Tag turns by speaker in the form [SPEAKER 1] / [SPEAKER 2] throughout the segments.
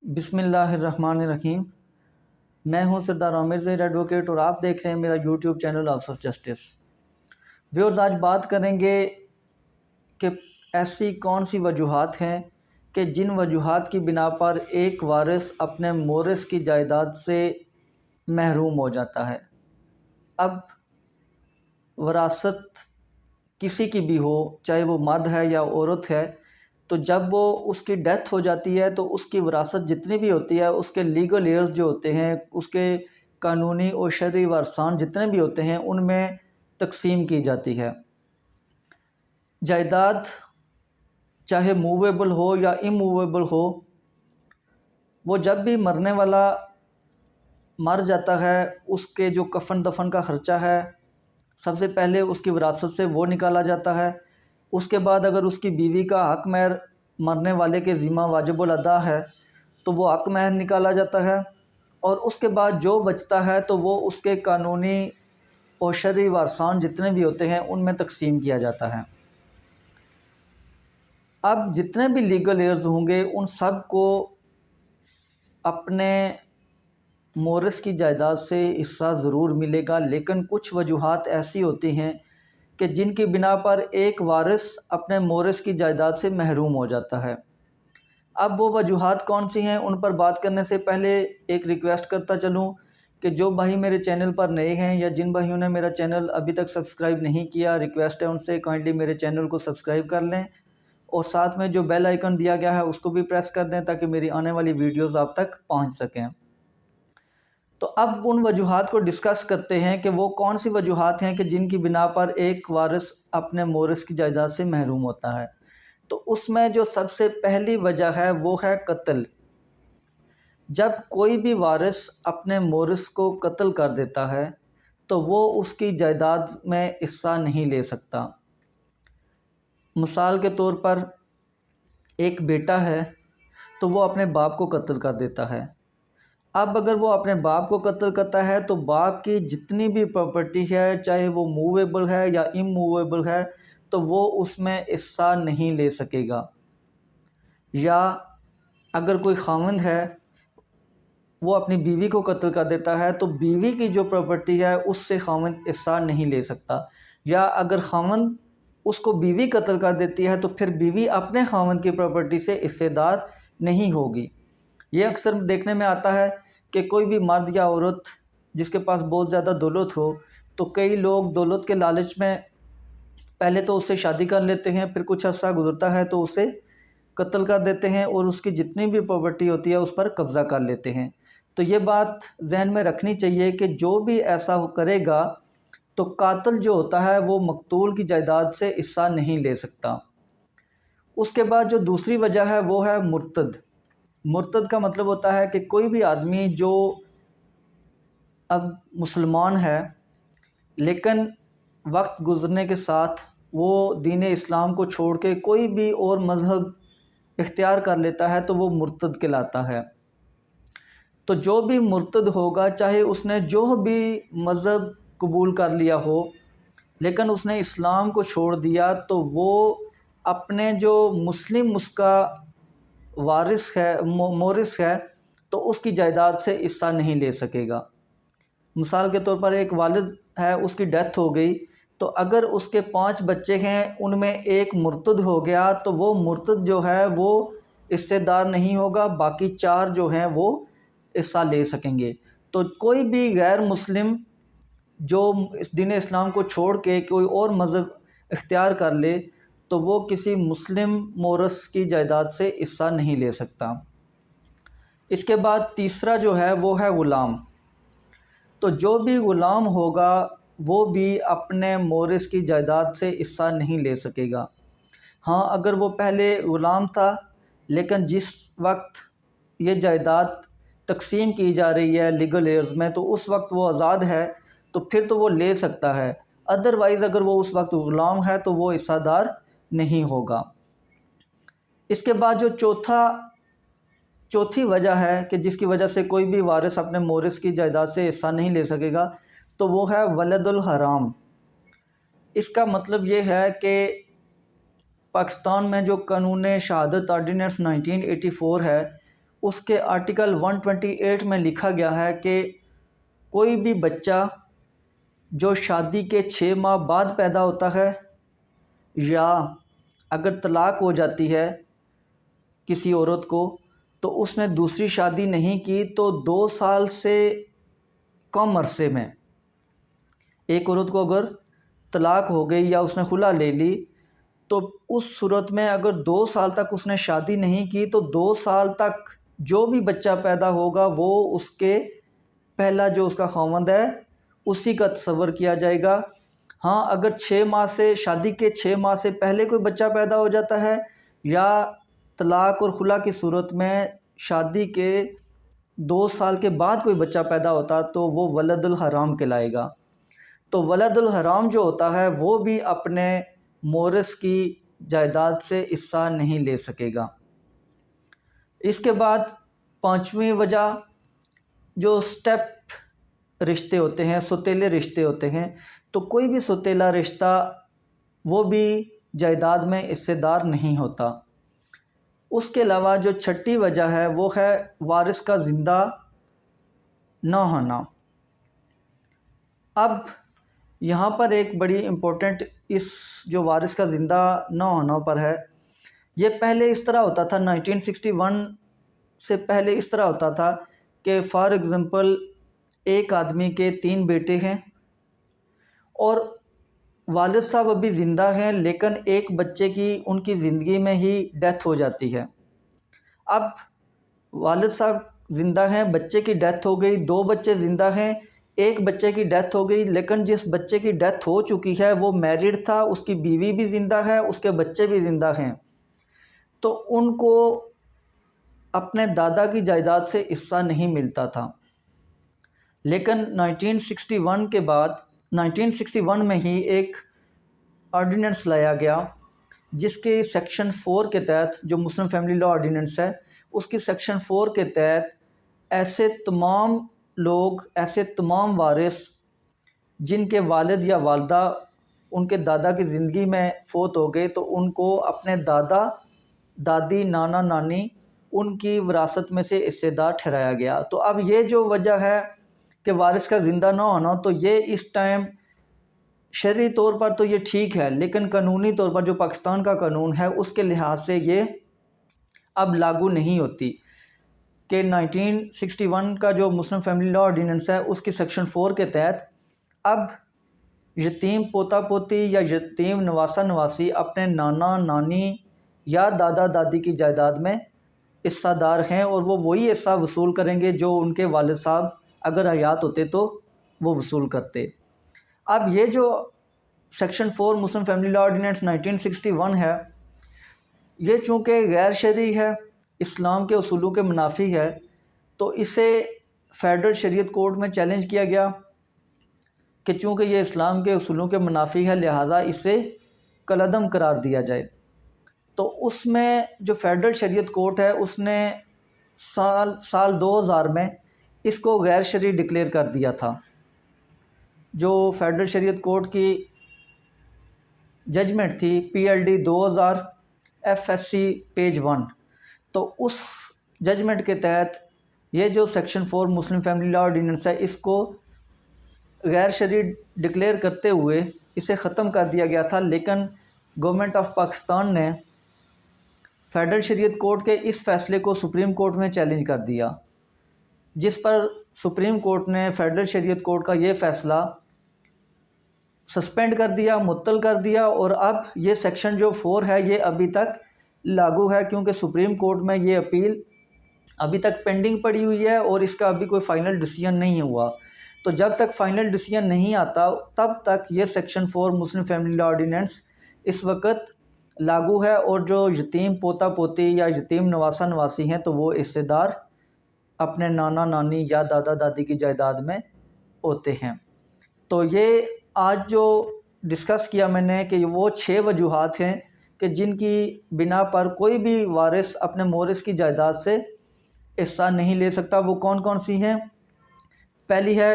[SPEAKER 1] बिस्मिल्लाहिर्रहमानिर्रहीम। मैं हूं सरदार आमिर ज़ैद एडवोकेट और आप देख रहे हैं मेरा YouTube channel house of justice. Viewers, आज बात करेंगे कि ऐसी कौन सी वजूहात हैं कि जिन वजूहात की बिना पर एक वारिस अपने मोरिस की जायदाद से महरूम हो जाता है। अब वरासत किसी की भी हो, चाहे वो मर्द है या औरत है, तो जब वो उसकी डेथ हो जाती है तो उसकी विरासत जितनी भी होती है, उसके लीगल एयर्स जो होते हैं, उसके कानूनी और शरई वारसान जितने भी होते हैं, उनमें तकसीम की जाती है। जायदाद चाहे मूवेबल हो या इमूवेबल हो, वो जब भी मरने वाला मर जाता है, उसके जो कफन दफन का ख़र्चा है, सबसे पहले उसकी विरासत से वो निकाला जाता है। उसके बाद अगर उसकी बीवी का हक महर मरने वाले के ज़िम्मा वाजिबुल अदा है तो वो हक महर निकाला जाता है, और उसके बाद जो बचता है तो वो उसके कानूनी और शरई वारसान जितने भी होते हैं उनमें तकसीम किया जाता है। अब जितने भी लीगल एयर्स होंगे उन सब को अपने मोरिस की जायदाद से हिस्सा ज़रूर मिलेगा, लेकिन कुछ वजूहात ऐसी होती हैं कि जिनकी बिना पर एक वारिस अपने मोरिस की जायदाद से महरूम हो जाता है। अब वो वजूहात कौन सी हैं, उन पर बात करने से पहले एक रिक्वेस्ट करता चलूँ कि जो भाई मेरे चैनल पर नए हैं या जिन भाइयों ने मेरा चैनल अभी तक सब्सक्राइब नहीं किया, रिक्वेस्ट है उनसे काइंडली मेरे चैनल को सब्सक्राइब कर लें और साथ में जो बेल आइकन दिया गया है उसको भी प्रेस कर दें ताकि मेरी आने वाली वीडियोज़ आप तक पहुँच सकें। तो अब उन वजूहात को डिस्कस करते हैं कि वो कौन सी वजूहात हैं कि जिनकी बिना पर एक वारिस अपने मोरिस की जायदाद से महरूम होता है। तो उसमें जो सबसे पहली वजह है वो है कत्ल। जब कोई भी वारिस अपने मोरिस को कत्ल कर देता है तो वो उसकी जायदाद में हिस्सा नहीं ले सकता। मिसाल के तौर पर एक बेटा है तो वो अपने बाप को कत्ल कर देता है। अब अगर वो अपने बाप को कत्ल करता है तो बाप की जितनी भी प्रॉपर्टी है, चाहे वो मूवेबल है या इमूवेबल है, तो वो उसमें हिस्सा नहीं ले सकेगा। या अगर कोई खाविंद है वो अपनी बीवी को कत्ल कर देता है तो बीवी की जो प्रॉपर्टी है उससे खाविंद हिस्सा नहीं ले सकता। या अगर खाविंद उसको बीवी कत्ल कर देती है तो फिर बीवी अपने खाविंद की प्रॉपर्टी से हिस्सेदार नहीं होगी। ये अक्सर देखने में आता है कि कोई भी मर्द या औरत जिसके पास बहुत ज़्यादा दौलत हो तो कई लोग दौलत के लालच में पहले तो उससे शादी कर लेते हैं, फिर कुछ अर्सा गुजरता है तो उसे कत्ल कर देते हैं और उसकी जितनी भी प्रॉपर्टी होती है उस पर कब्ज़ा कर लेते हैं। तो ये बात जहन में रखनी चाहिए कि जो भी ऐसा करेगा तो कातिल जो होता है वो मकतूल की जायदाद से हिस्सा नहीं ले सकता। उसके बाद जो दूसरी वजह है वो है मुर्तद। मुर्तद का मतलब होता है कि कोई भी आदमी जो अब मुसलमान है लेकिन वक्त गुज़रने के साथ वो दीन इस्लाम को छोड़ के कोई भी और मज़हब इख्तियार कर लेता है तो वो मुर्तद कहलाता है। तो जो भी मुर्तद होगा, चाहे उसने जो भी मज़हब कबूल कर लिया हो लेकिन उसने इस्लाम को छोड़ दिया, तो वो अपने जो मुस्लिम उसका वारिस है, मोरिस है, तो उसकी जायदाद से हिस्सा नहीं ले सकेगा। मिसाल के तौर पर एक वालिद है, उसकी डेथ हो गई, तो अगर उसके 5 बच्चे हैं उनमें एक मुर्तद हो गया तो वो मुर्तद जो है वो हिस्सेदार नहीं होगा, बाकी 4 जो हैं वो हिस्सा ले सकेंगे। तो कोई भी गैर मुस्लिम जो इस दीन इस्लाम को छोड़ के कोई और मज़हब इख्तियार कर ले तो वो किसी मुस्लिम मोरस की जायदाद से हिस्सा नहीं ले सकता। इसके बाद तीसरा जो है वो है ग़ुलाम। तो जो भी ग़ुलाम होगा वो भी अपने मोरिस की जायदाद से हिस्सा नहीं ले सकेगा। हाँ, अगर वो पहले ग़ुलाम था लेकिन जिस वक्त ये जायदाद तकसीम की जा रही है लीगल एयर्स में तो उस वक्त वो आज़ाद है तो फिर तो वो ले सकता है। अदरवाइज़ अगर वो उस वक्त ग़ुलाम है तो वो हिस्सादार नहीं होगा। इसके बाद जो चौथी वजह है कि जिसकी वजह से कोई भी वारिस अपने मोरिस की जायदाद से हिस्सा नहीं ले सकेगा, तो वो है वलदुल हराम। इसका मतलब ये है कि पाकिस्तान में जो कानून शहादत आर्डीनेंस 1984 है उसके आर्टिकल 128 में लिखा गया है कि कोई भी बच्चा जो शादी के 6 माह बाद पैदा होता है या अगर तलाक हो जाती है किसी औरत को, तो उसने दूसरी शादी नहीं की तो 2 साल से कम अरसे में, एक औरत को अगर तलाक हो गई या उसने खुला ले ली, तो उस सूरत में अगर 2 साल तक उसने शादी नहीं की तो 2 साल तक जो भी बच्चा पैदा होगा वो उसके पहला जो उसका खावंद है उसी का तस्वर किया जाएगा। हाँ, अगर 6 माह से शादी के 6 माह से पहले कोई बच्चा पैदा हो जाता है या तलाक और खुला की सूरत में शादी के 2 साल के बाद कोई बच्चा पैदा होता तो वो वलदुल हराम कहलाएगा। तो वलदुल हराम जो होता है वो भी अपने मोरस की जायदाद से हिस्सा नहीं ले सकेगा। इसके बाद 5वीं वजह जो स्टेप रिश्ते होते हैं, सौतेले रिश्ते होते हैं, तो कोई भी सौतेला रिश्ता वो भी जायदाद में हिस्सेदार नहीं होता। उसके अलावा जो छठी वजह है वो है वारिस का ज़िंदा न होना। अब यहाँ पर एक बड़ी इम्पोर्टेंट इस जो वारिस का ज़िंदा न होना पर है, ये पहले इस तरह होता था 1961 से पहले इस तरह होता था कि फॉर एग्ज़ाम्पल एक आदमी के 3 बेटे हैं और वालिद साहब अभी ज़िंदा हैं, लेकिन एक बच्चे की उनकी ज़िंदगी में ही डेथ हो जाती है। अब वालिद साहब ज़िंदा हैं, बच्चे की डेथ हो गई, 2 बच्चे ज़िंदा हैं, एक बच्चे की डेथ हो गई, लेकिन जिस बच्चे की डेथ हो चुकी है वो मैरिड था, उसकी बीवी भी ज़िंदा है, उसके बच्चे भी ज़िंदा हैं, तो उनको अपने दादा की जायदाद से हिस्सा नहीं मिलता था। लेकिन 1961 के बाद 1961 में ही एक ऑर्डिनेंस लाया गया जिसके सेक्शन 4 के तहत, जो मुस्लिम फैमिली लॉ ऑर्डिनेंस है, उसकी सेक्शन 4 के तहत ऐसे तमाम लोग, ऐसे तमाम वारिस जिनके वालिद या वालदा उनके दादा की ज़िंदगी में फ़ौत हो गए, तो उनको अपने दादा दादी नाना नानी उनकी विरासत में से हिस्सेदार ठहराया गया। तो अब ये जो वजह है कि वारिस का ज़िंदा ना होना, तो ये इस टाइम शरई तौर पर तो ये ठीक है, लेकिन कानूनी तौर पर जो पाकिस्तान का कानून है उसके लिहाज से ये अब लागू नहीं होती कि 1961 का जो मुस्लिम फैमिली लॉ ऑर्डिनेंस है उसकी सेक्शन 4 के तहत अब यतीम पोता पोती या यतीम नवासा नवासी अपने नाना नानी या दादा दादी की जायदाद में हिस्सादार हैं और वो वही हिस्सा वसूल करेंगे जो उनके वालिद साहब अगर हयात होते तो वो वसूल करते। अब ये जो section 4 Muslim Family Law Ordinance 1961 है, ये चूँकि गैर शरई है, इस्लाम के उसूलों के मुनाफी है, तो इसे फेडरल शरीयत कोर्ट में चैलेंज किया गया कि चूँकि ये इस्लाम के उसूलों के मुनाफी है लिहाजा इसे कलअदम करार दिया जाए। तो उसमें जो फेडरल शरीयत कोर्ट है उसने साल 2000 में इसको गैर शरई डिक्लेयर कर दिया था। जो फेडरल शरीयत कोर्ट की जजमेंट थी PLD 2000 FSC पेज 1, तो उस जजमेंट के तहत ये जो section 4 Muslim Family Law Ordinance है इसको गैर शरई डिक्लेयर करते हुए इसे ख़त्म कर दिया गया था। लेकिन गवर्नमेंट ऑफ पाकिस्तान ने फेडरल शरीयत कोर्ट के इस फ़ैसले को सुप्रीम कोर्ट में चैलेंज कर दिया, जिस पर सुप्रीम कोर्ट ने फेडरल शरीयत कोर्ट का ये फ़ैसला सस्पेंड कर दिया, मुअत्तल कर दिया, और अब ये सेक्शन जो 4 है ये अभी तक लागू है, क्योंकि सुप्रीम कोर्ट में ये अपील अभी तक पेंडिंग पड़ी हुई है और इसका अभी कोई फ़ाइनल डिसीजन नहीं हुआ। तो जब तक फ़ाइनल डिसीजन नहीं आता तब तक ये section 4 Muslim Family Law Ordinance इस वक्त लागू है, और जो यतीम पोता पोती या यतीम नवासा नवासी हैं तो वो हिस्सेदार अपने नाना नानी या दादा दादी की जायदाद में होते हैं। तो ये आज जो डिस्कस किया मैंने कि वो 6 वजूहात हैं कि जिनकी बिना पर कोई भी वारिस अपने मोरिस की जायदाद से हिस्सा नहीं ले सकता। वो कौन कौन सी हैं? पहली है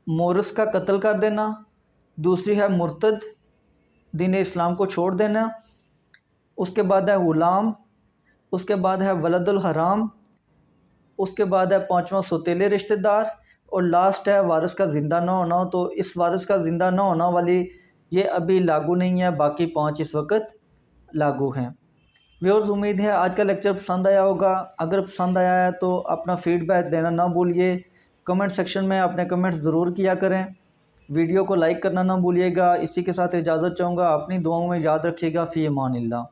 [SPEAKER 1] मोरिस का कत्ल कर देना, दूसरी है मुर्तद दीन इस्लाम को छोड़ देना, उसके बाद है ग़ुलाम, उसके बाद है वलदुल हराम, उसके बाद है पाँचवा सौतेले रिश्तेदार, और लास्ट है वारिस का ज़िंदा ना होना। तो इस वारिस का ज़िंदा ना होना वाली ये अभी लागू नहीं है, बाकी 5 इस वक्त लागू हैं। व्यूअर्स, उम्मीद है आज का लेक्चर पसंद आया होगा। अगर पसंद आया है तो अपना फीडबैक देना ना भूलिए। कमेंट सेक्शन में अपने कमेंट्स ज़रूर किया करें। वीडियो को लाइक करना ना भूलिएगा। इसी के साथ इजाज़त चाहूँगा। अपनी दुआओं में याद रखिएगा। फ़ी अमानिल्लाह।